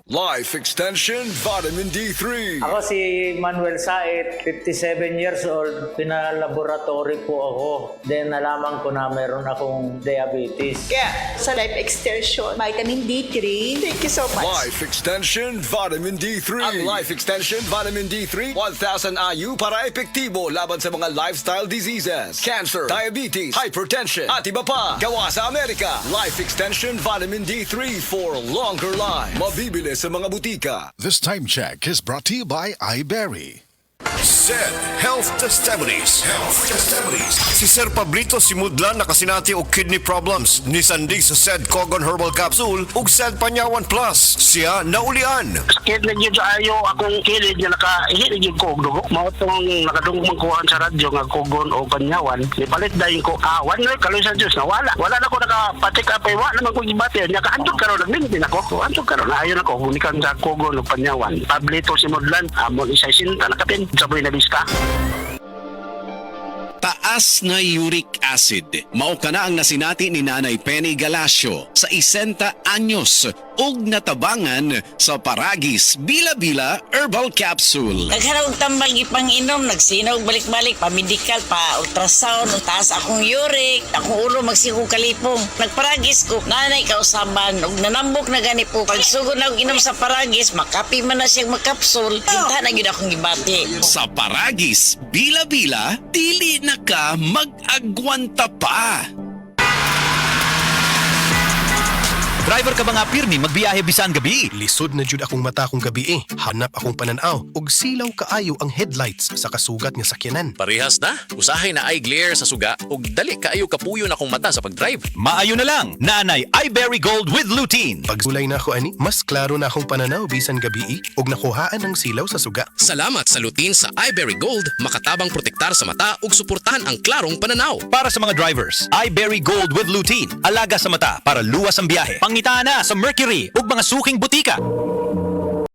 Life Extension Vitamin D3. Ako si Manuel Said, 57 years old. Pinalaboratory po ako. Then nalaman ko na meron akong diabetes. Kaya sa Life Extension, Vitamin D3, thank you so much. Life Extension Vitamin D3. Ang Life Extension Vitamin D3, 1,000 IU para epektibo laban sa mga lifestyle diseases, cancer, diabetes, hypertension, at iba pa. Gawa sa Amerika. Life Extension Vitamin D3 for longer life. Mabibili sa mga butika. This time check is brought to you by iBerry. SED Health Testimonies. Si Sir Pablito Simudlan nakasinati og kidney problems. Ni Sandig sa SED Cogon Herbal Capsule ug SED Panyawan Plus. Siya naulian. Sakit na yun ayo akong kilid nga nakaihit na yun ko og dugo. Mao tong nakadungog kuhaan sa radyo nga kugon o panyawan. Nipalit dayon ko, one week kaloy sa Diyos na wala. Wala na ko nakapatik apay, wala naman ko gibati. Nakaantog karon nagmintin ako. Antog karon ayon ako humikan sa kugon o panyawan. Pablito Simudlan, amon isa sinta nakapin sa Buena Vista. Taas na uric acid. Mao ka na ang nasinati ni Nanay Penny Galasio sa 60 anyos ug natabangan sa Paragis Bila-Bila Herbal Capsule. Nagharap tambal gipang-inom, nagsinaw balik-balik, pa-medical, pa-ultrasound, taas akong uric, akong ulo magsikong kalipong. Nagparagis ko, nanay kausaban, ug nanambok na gani po. Pagsugod na akong inom sa Paragis, makapi man na siyang magkapsul, pinta na yun akong gibati. Sa Paragis Bila-Bila, dili na ka mag-agwanta pa. Driver ka ba nga pirmi magbiyahe bisan gabi? Lisod na jud akong mata kong gabi eh. Hanap akong pananaw ug silaw kaayo ang headlights sa kasugat nga sakyanan. Parehas na, usahay na eye glare sa suga ug dali kaayo kapuyo na akong mata sa pagdrive. Maayo na lang, Nanay iBerry Gold with lutein. Pagsulay na ako ani, mas klaro na akong pananaw bisan gabi ug nakuhaan ang silaw sa suga. Salamat sa lutein sa iBerry Gold, makatabang protektar sa mata ug suportahan ang klarong pananaw. Para sa mga drivers, iBerry Gold with lutein. Alaga sa mata para luwas ang biyahe. Pangita na sa Mercury ug mga suking butika.